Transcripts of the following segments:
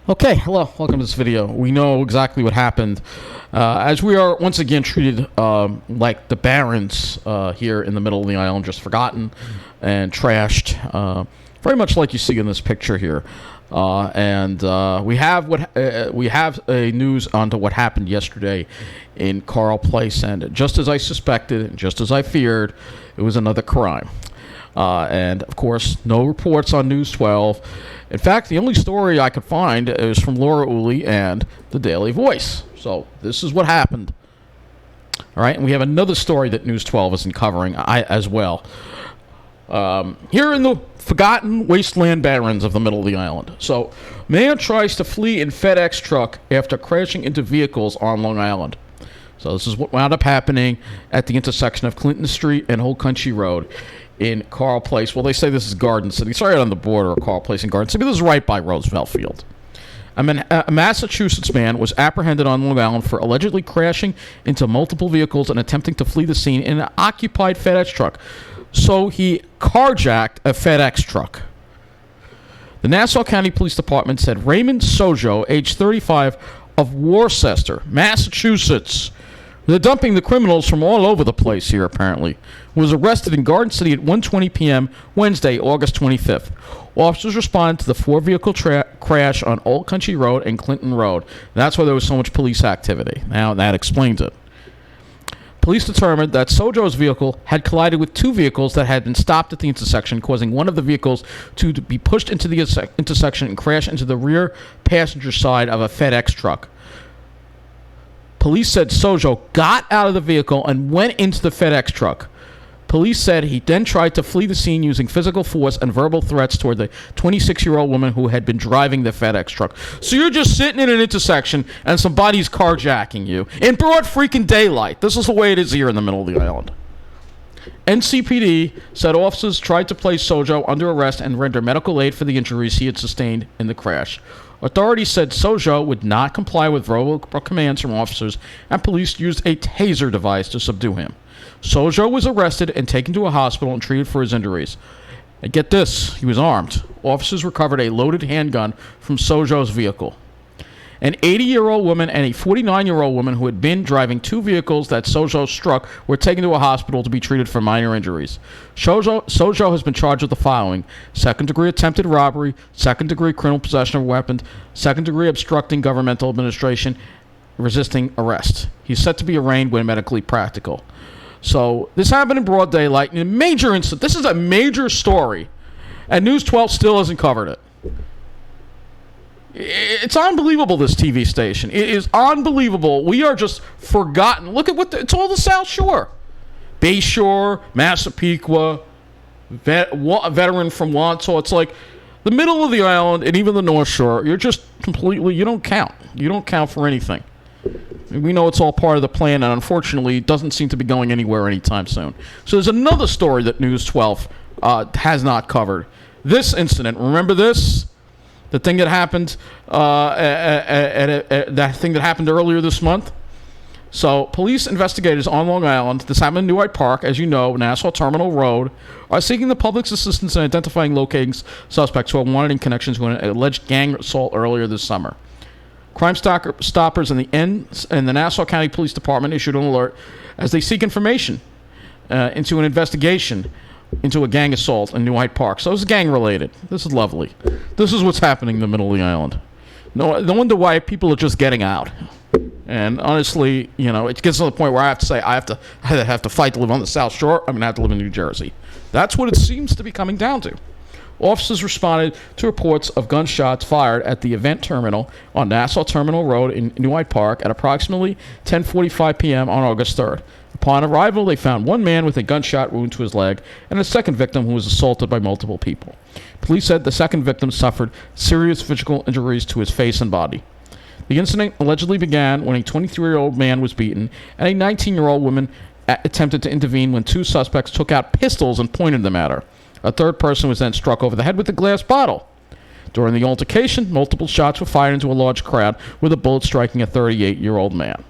Okay, hello, welcome to this video. We know exactly what happened, as we are once again treated like the barons here in the middle of the island, just forgotten and trashed, very much like you see in this picture here. And we have a news onto what happened yesterday in Carl Place, and just as I suspected, and just as I feared, it was another crime. And of course, no reports on News 12. In fact, the only story I could find is from Laura Uli and the Daily Voice. So this is what happened. All right, and we have another story that News 12 isn't covering as well. Here in the forgotten wasteland barrens of the middle of the island. So, man tries to flee in FedEx truck after crashing into vehicles on Long Island. So this is what wound up happening at the intersection of Clinton Street and Old Country Road in Carl Place. Well, they say this is Garden City. It's right on the border of Carl Place and Garden City. This is right by Roosevelt Field. A Massachusetts man was apprehended on Long Island for allegedly crashing into multiple vehicles and attempting to flee the scene in an occupied FedEx truck. So he carjacked a FedEx truck. The Nassau County Police Department said Raymond Sojo, age 35, of Worcester, Massachusetts. They're dumping the criminals from all over the place here, apparently. Was arrested in Garden City at 1:20 p.m. Wednesday, August 25th. Officers responded to the four-vehicle crash on Old Country Road and Clinton Road. That's why there was so much police activity. Now, that explains it. Police determined that Sojo's vehicle had collided with two vehicles that had been stopped at the intersection, causing one of the vehicles to be pushed into the intersection and crash into the rear passenger side of a FedEx truck. Police said Sojo got out of the vehicle and went into the FedEx truck. Police said he then tried to flee the scene using physical force and verbal threats toward the 26-year-old woman who had been driving the FedEx truck. So you're just sitting in an intersection and somebody's carjacking you in broad freaking daylight. This is the way it is here in the middle of the island. NCPD said officers tried to place Sojo under arrest and render medical aid for the injuries he had sustained in the crash. Authorities said Sojo would not comply with verbal commands from officers, and police used a taser device to subdue him. Sojo was arrested and taken to a hospital and treated for his injuries. And get this, he was armed. Officers recovered a loaded handgun from Sojo's vehicle. An 80-year-old woman and a 49-year-old woman who had been driving two vehicles that Sojo struck were taken to a hospital to be treated for minor injuries. Sojo has been charged with the following: second-degree attempted robbery, second-degree criminal possession of a weapon, second-degree obstructing governmental administration, resisting arrest. He's set to be arraigned when medically practical. So this happened in broad daylight. In a major incident. This is a major story, and News 12 still hasn't covered it. It's unbelievable, this TV station. It is unbelievable. We are just forgotten. Look at it's all the South Shore. Bayshore, Massapequa, veteran from Wandsworth. It's like the middle of the island and even the North Shore. You're just completely, you don't count. You don't count for anything. We know it's all part of the plan, and unfortunately, it doesn't seem to be going anywhere anytime soon. So there's another story that News 12 has not covered. This incident, remember this? The thing that happened, that thing that happened earlier this month. So, police investigators on Long Island, this happened in Hyde Park, as you know, Nassau Terminal Road, are seeking the public's assistance in identifying locating suspects who are wanted in connection to an alleged gang assault earlier this summer. Crime Stoppers and the Nassau County Police Department issued an alert as they seek information into an investigation into a gang assault in Hyde Park. So it's gang related. This is lovely. This is what's happening in the middle of the island. No wonder why people are just getting out. And honestly, you know, it gets to the point where I have to say I have to fight to live on the South Shore. I'm gonna have to live in New Jersey. That's what it seems to be coming down to. Officers responded to reports of gunshots fired at the event terminal on Nassau Terminal Road in Hyde Park at approximately 10:45 p.m. on August 3rd. Upon arrival, they found one man with a gunshot wound to his leg and a second victim who was assaulted by multiple people. Police said the second victim suffered serious physical injuries to his face and body. The incident allegedly began when a 23-year-old man was beaten and a 19-year-old woman attempted to intervene when two suspects took out pistols and pointed them at her. A third person was then struck over the head with a glass bottle. During the altercation, multiple shots were fired into a large crowd, with a bullet striking a 38-year-old man.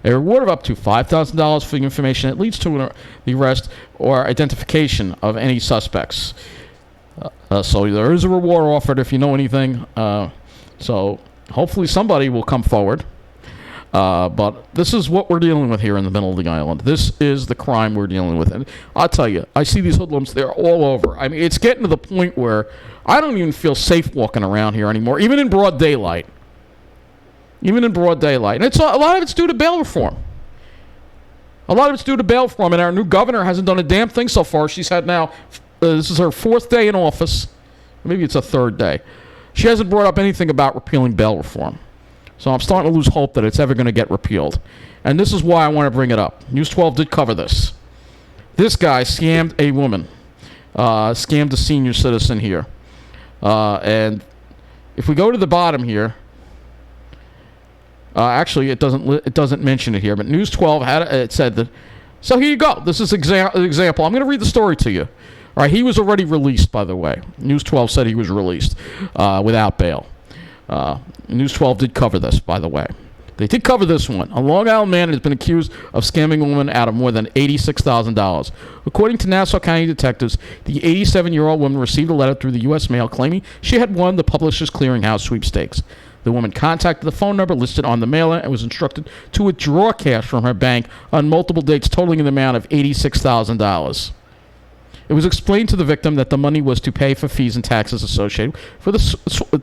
A reward of up to $5,000 for the information that leads to the arrest or identification of any suspects. So there is a reward offered if you know anything. So Hopefully somebody will come forward. But this is what we're dealing with here in the middle of the island. This is the crime we're dealing with. And I'll tell you, I see these hoodlums. They're all over. I mean, it's getting to the point where I don't even feel safe walking around here anymore, even in broad daylight. Even in broad daylight. And a lot of it's due to bail reform. A lot of it's due to bail reform. And our new governor hasn't done a damn thing so far. She's had now, this is her 4th day in office. Maybe it's a 3rd day. She hasn't brought up anything about repealing bail reform. So I'm starting to lose hope that it's ever going to get repealed. And this is why I want to bring it up. News 12 did cover this. This guy scammed a woman. Scammed a senior citizen here. And if we go to the bottom here, actually it doesn't mention it here, but News 12 it said that. So here you go. This is example. I'm going to read the story to you. All right, he was already released, by the way. News 12 said he was released without bail. News 12 did cover this, by the way. They did cover this one. A Long Island man has been accused of scamming a woman out of more than $86,000. According to Nassau County detectives, the 87-year-old woman received a letter through the U.S. mail claiming she had won the Publishers Clearinghouse sweepstakes. The woman contacted the phone number listed on the mailer and was instructed to withdraw cash from her bank on multiple dates totaling an amount of $86,000. It was explained to the victim that the money was to pay for fees and taxes associated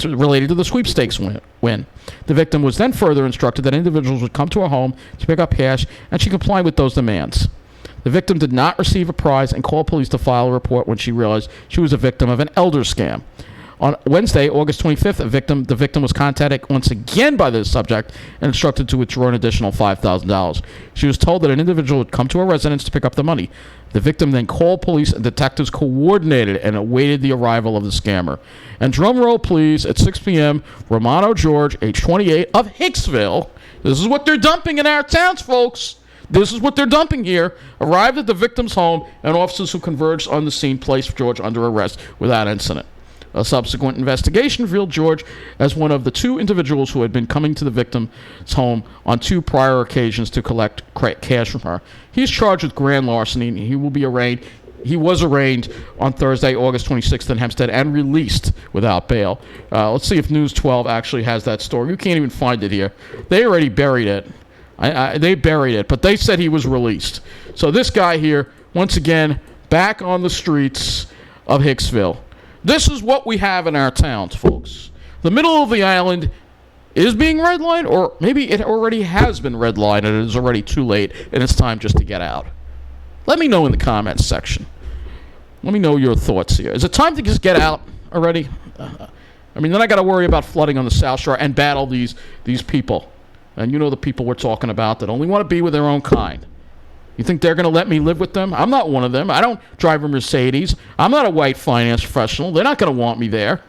related to the sweepstakes win. The victim was then further instructed that individuals would come to her home to pick up cash, and she complied with those demands. The victim did not receive a prize and called police to file a report when she realized she was a victim of an elder scam. On Wednesday, August 25th, the victim was contacted once again by the subject and instructed to withdraw an additional $5,000. She was told that an individual would come to her residence to pick up the money. The victim then called police, and detectives coordinated and awaited the arrival of the scammer. And drum roll, please, at 6 p.m., Romano George, age 28, of Hicksville. This is what they're dumping in our towns, folks. This is what they're dumping here. Arrived at the victim's home, and officers who converged on the scene placed George under arrest without incident. A subsequent investigation revealed George as one of the 2 individuals who had been coming to the victim's home on 2 prior occasions to collect cash from her. He's charged with grand larceny, and he was arraigned on Thursday, August 26th in Hempstead and released without bail. Let's see if News 12 actually has that story. You can't even find it here. They already buried it. They buried it, but they said he was released. So this guy here, once again, back on the streets of Hicksville. This is what we have in our towns, folks. The middle of the island is being redlined, or maybe it already has been redlined and it is already too late and it's time just to get out. Let me know in the comments section. Let me know your thoughts here. Is it time to just get out already? I mean, then I got to worry about flooding on the South Shore and battle these people. And you know the people we're talking about that only want to be with their own kind. You think they're going to let me live with them? I'm not one of them. I don't drive a Mercedes. I'm not a white finance professional. They're not going to want me there.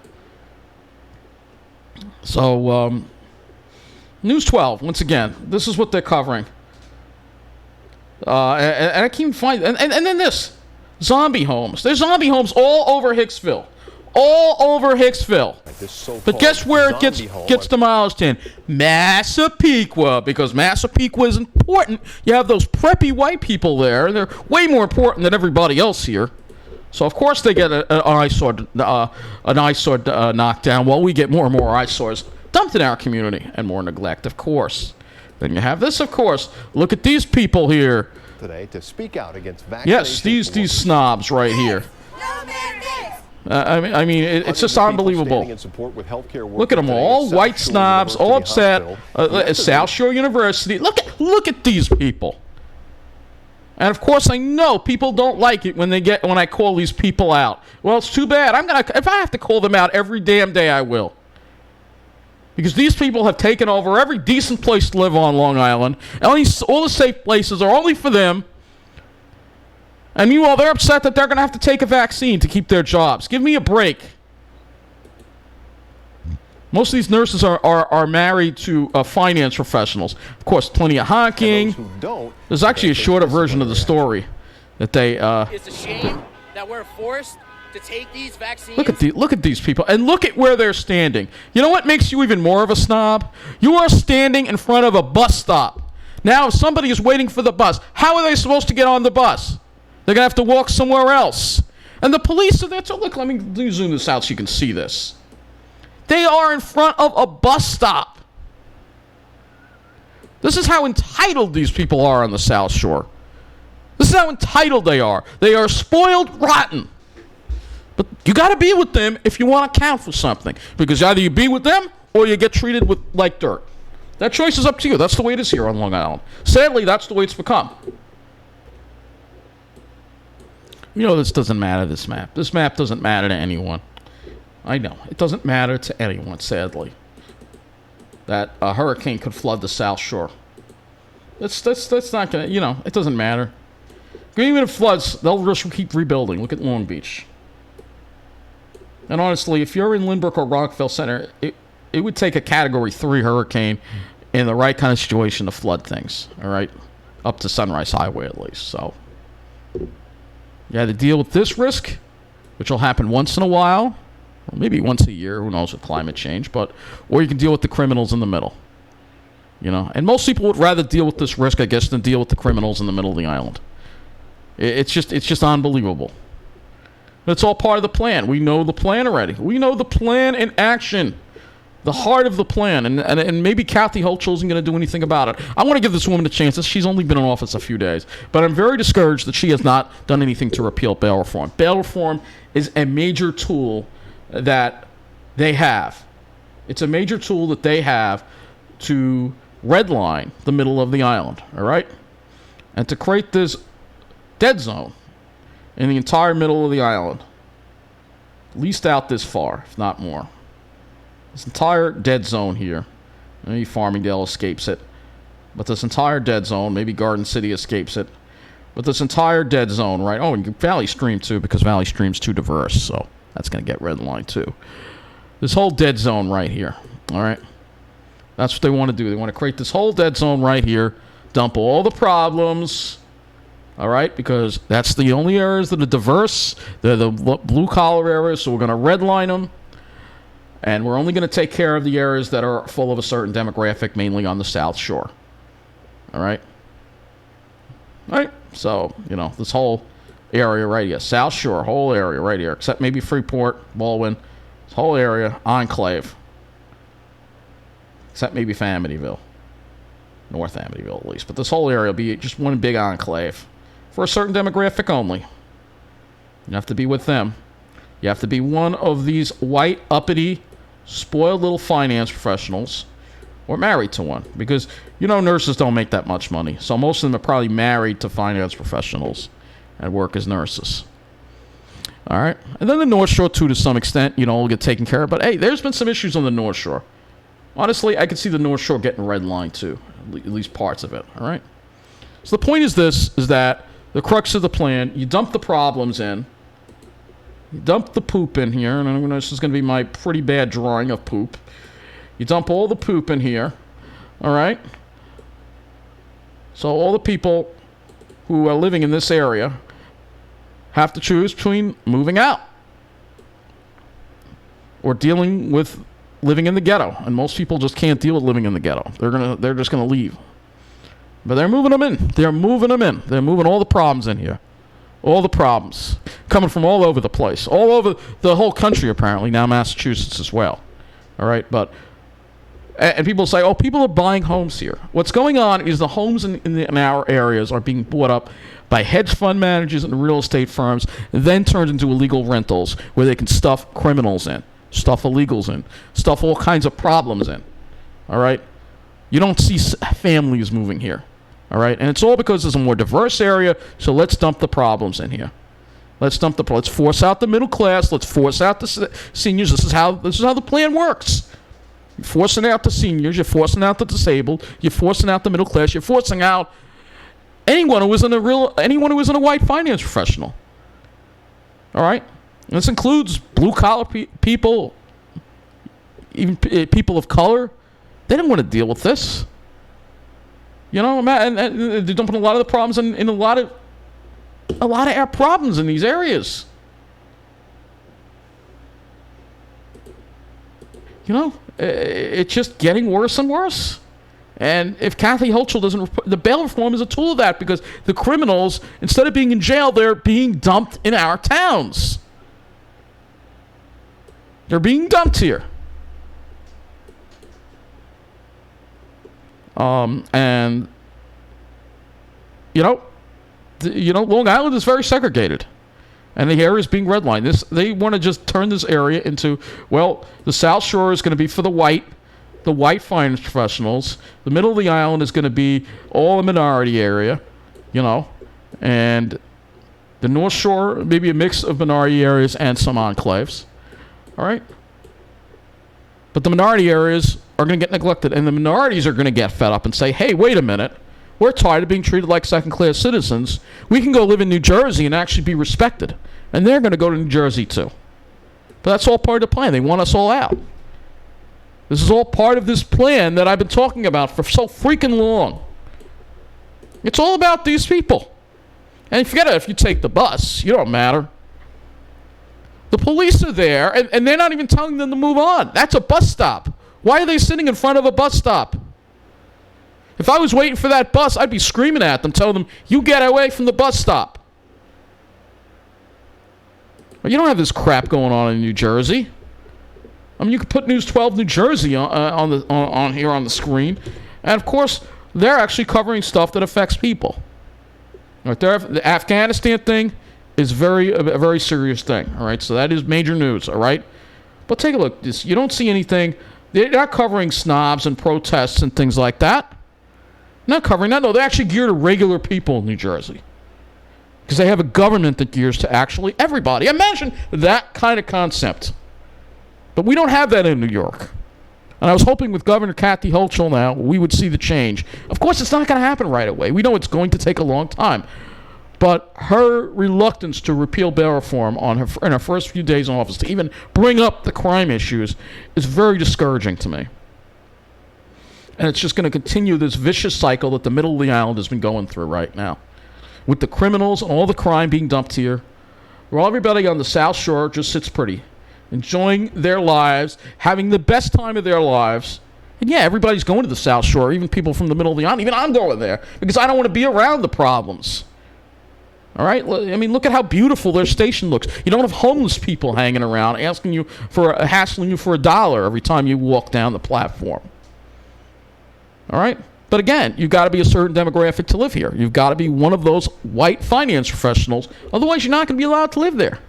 So, News 12, once again, this is what they're covering. And I can't find... And then this. Zombie homes. There's zombie homes all over Hicksville. All over Hicksville. But guess where it gets demolished in? Massapequa. Because Massapequa is important. You have those preppy white people there. They're way more important than everybody else here. So, of course, they get an eyesore knocked down, while we get more and more eyesores dumped in our community. And more neglect, of course. Then you have this, of course. Look at these people here. Today to speak out against vaccination. Yes, these snobs right here. I mean, it's just unbelievable. Look at them all white snobs, all upset. South Shore University. Look at these people. And of course, I know people don't like it when I call these people out. Well, it's too bad. If I have to call them out every damn day, I will. Because these people have taken over every decent place to live on Long Island. All the safe places are only for them. And meanwhile, they're upset that they're going to have to take a vaccine to keep their jobs. Give me a break. Most of these nurses are married to finance professionals. Of course, plenty of honking. There's actually a shorter version of the story that they... It's a shame that we're forced to take these vaccines. Look at these people, and look at where they're standing. You know what makes you even more of a snob? You are standing in front of a bus stop. Now, if somebody is waiting for the bus, how are they supposed to get on the bus? They're going to have to walk somewhere else. And the police are there. So look, let me zoom this out so you can see this. They are in front of a bus stop. This is how entitled these people are on the South Shore. This is how entitled they are. They are spoiled rotten. But you got to be with them if you want to count for something. Because either you be with them or you get treated with like dirt. That choice is up to you. That's the way it is here on Long Island. Sadly, that's the way it's become. You know, this doesn't matter, this map. This map doesn't matter to anyone. I know. It doesn't matter to anyone, sadly, that a hurricane could flood the South Shore. That's not going to, you know, it doesn't matter. Even if it floods, they'll just keep rebuilding. Look at Long Beach. And honestly, if you're in Lynbrook or Rockville Center, it would take a Category 3 hurricane in the right kind of situation to flood things, all right? Up to Sunrise Highway, at least. So you had to deal with this risk, which will happen once in a while, or maybe once a year, who knows with climate change, or you can deal with the criminals in the middle, you know? And most people would rather deal with this risk, I guess, than deal with the criminals in the middle of the island. It's just unbelievable. It's all part of the plan. We know the plan already. We know the plan in action. The heart of the plan. And maybe Kathy Hochul isn't going to do anything about it. I want to give this woman a chance. She's only been in office a few days. But I'm very discouraged that she has not done anything to repeal bail reform. Bail reform is a major tool that they have. It's a major tool that they have to redline the middle of the island. All right? And to create this dead zone in the entire middle of the island, at least out this far, if not more. This entire dead zone here, maybe Farmingdale escapes it, but this entire dead zone, maybe Garden City escapes it, but this entire dead zone, right? Oh, and Valley Stream too, because Valley Stream's too diverse, so that's going to get redlined too. This whole dead zone right here, all right? That's what they want to do. They want to create this whole dead zone right here, dump all the problems. All right, because that's the only areas that are diverse. They're the blue-collar areas, so we're going to redline them. And we're only going to take care of the areas that are full of a certain demographic, mainly on the South Shore. All right? All right, so, you know, this whole area right here, South Shore, whole area right here, except maybe Freeport, Baldwin, this whole area, enclave. Except maybe for Amityville. North Amityville, at least. But this whole area will be just one big enclave. For a certain demographic only. You have to be with them. You have to be one of these white, uppity, spoiled little finance professionals, or married to one. Because, you know, nurses don't make that much money. So most of them are probably married to finance professionals and work as nurses. All right? And then the North Shore, too, to some extent, you know, will get taken care of. But, hey, there's been some issues on the North Shore. Honestly, I could see the North Shore getting redlined, too. At least parts of it. All right? So the point is this, is that the crux of the plan, you dump the problems in. You dump the poop in here. And this is going to be my pretty bad drawing of poop. You dump all the poop in here. All right? So all the people who are living in this area have to choose between moving out or dealing with living in the ghetto. And most people just can't deal with living in the ghetto. They're just going to leave. But they're moving them in. They're moving them in. They're moving all the problems in here. All the problems. Coming from all over the place. All over the whole country, apparently. Now Massachusetts as well. All right? But, and people say, oh, people are buying homes here. What's going on is the homes in our areas are being bought up by hedge fund managers and real estate firms, and then turned into illegal rentals where they can stuff criminals in, stuff illegals in, stuff all kinds of problems in. All right? You don't see families moving here. All right, and it's all because it's a more diverse area. So let's dump the problems in here. Let's force out the middle class. Let's force out the seniors. This is how the plan works. You're forcing out the seniors. You're forcing out the disabled. You're forcing out the middle class. You're forcing out anyone who isn't a white finance professional. All right, and this includes blue collar people, even people of color. They didn't want to deal with this. You know, and they're dumping a lot of the problems in a lot of our problems in these areas. You know, it's just getting worse and worse. And if Kathy Hochul doesn't, the bail reform is a tool of that, because the criminals, instead of being in jail, they're being dumped in our towns. They're being dumped here. And Long Island is very segregated, and the area is being redlined. They want to just turn this area into, well, the South Shore is going to be for the white finance professionals. The middle of the island is going to be all a minority area, and the North Shore maybe a mix of minority areas and some enclaves. All right, but the minority areas are going to get neglected, and the minorities are going to get fed up and say, "Hey, wait a minute. We're tired of being treated like second-class citizens. We can go live in New Jersey and actually be respected." And they're going to go to New Jersey too. But that's all part of the plan. They want us all out. This is all part of this plan that I've been talking about for so freaking long. It's all about these people. And forget it, if you take the bus, you don't matter. The police are there, and they're not even telling them to move on. That's a bus stop. Why are they sitting in front of a bus stop? If I was waiting for that bus, I'd be screaming at them, telling them, you get away from the bus stop. Well, you don't have this crap going on in New Jersey. I mean, you could put News 12 New Jersey on here on the screen. And, of course, they're actually covering stuff that affects people. Right there, the Afghanistan thing is a very serious thing. All right, so that is major news, all right? But take a look. You don't see anything. They're not covering snobs and protests and things like that. Not covering that. No, they're actually geared to regular people in New Jersey. Because they have a government that gears to actually everybody. Imagine that kind of concept. But we don't have that in New York. And I was hoping with Governor Kathy Hochul now, we would see the change. Of course, it's not going to happen right away. We know it's going to take a long time. But her reluctance to repeal bail reform in her first few days in office, to even bring up the crime issues, is very discouraging to me. And it's just going to continue this vicious cycle that the middle of the island has been going through right now. With the criminals and all the crime being dumped here, while everybody on the South Shore just sits pretty, enjoying their lives, having the best time of their lives. And yeah, everybody's going to the South Shore, even people from the middle of the island. Even I'm going there because I don't want to be around the problems. All right? I mean, look at how beautiful their station looks. You don't have homeless people hanging around hassling you for $1 every time you walk down the platform. All right? But again, you've got to be a certain demographic to live here. You've got to be one of those white finance professionals. Otherwise, you're not going to be allowed to live there.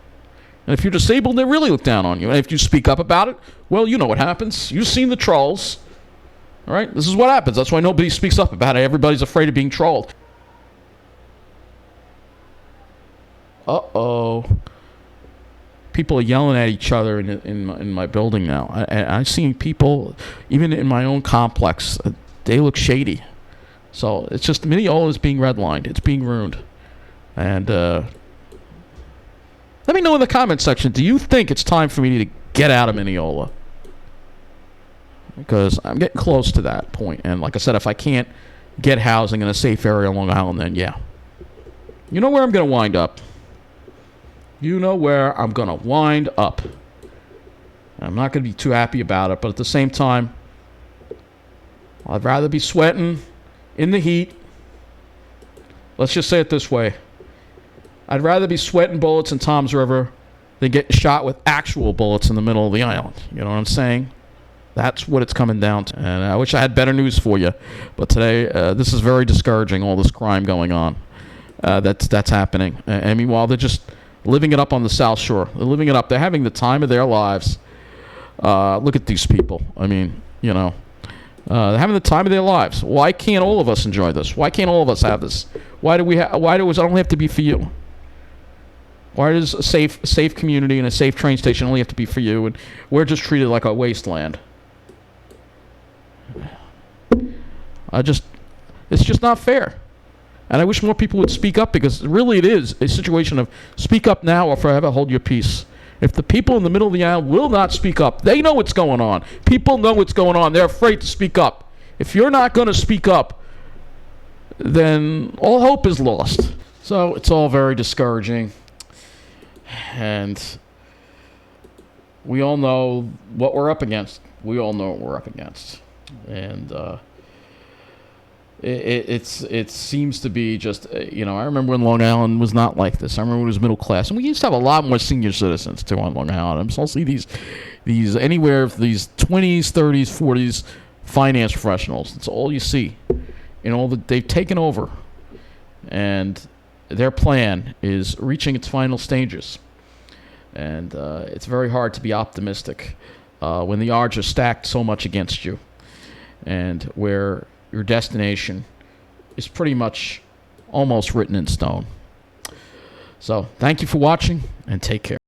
And if you're disabled, they really look down on you. And if you speak up about it, well, you know what happens. You've seen the trolls. All right? This is what happens. That's why nobody speaks up about it. Everybody's afraid of being trolled. Uh-oh. People are yelling at each other in my building now. I've seen people, even in my own complex, they look shady. So it's just Mineola is being redlined. It's being ruined. And let me know in the comment section, do you think it's time for me to get out of Mineola? Because I'm getting close to that point. And like I said, if I can't get housing in a safe area on Long Island, then yeah. You know where I'm going to wind up. You know where I'm going to wind up. I'm not going to be too happy about it, but at the same time, I'd rather be sweating in the heat. Let's just say it this way. I'd rather be sweating bullets in Tom's River than getting shot with actual bullets in the middle of the island. You know what I'm saying? That's what it's coming down to. And I wish I had better news for you. But today, this is very discouraging, all this crime going on. That's happening. And meanwhile, they're just living it up on the South Shore. They're living it up. They're having the time of their lives. Look at these people. I mean, you know. They're having the time of their lives. Why can't all of us enjoy this? Why can't all of us have this? Why does it only have to be for you? Why does a safe community and a safe train station only have to be for you, and we're just treated like a wasteland? It's just not fair. And I wish more people would speak up, because really it is a situation of speak up now or forever hold your peace. If the people in the middle of the island will not speak up, they know what's going on. People know what's going on. They're afraid to speak up. If you're not going to speak up, then all hope is lost. So it's all very discouraging. And we all know what we're up against. And it seems to be just, I remember when Long Island was not like this. I remember when it was middle class. And we used to have a lot more senior citizens, too, on Long Island. So I'll see these 20s, 30s, 40s, finance professionals. That's all you see. They've taken over, and their plan is reaching its final stages. And it's very hard to be optimistic when the odds are stacked so much against you, and where your destination is pretty much almost written in stone. So, thank you for watching, and take care.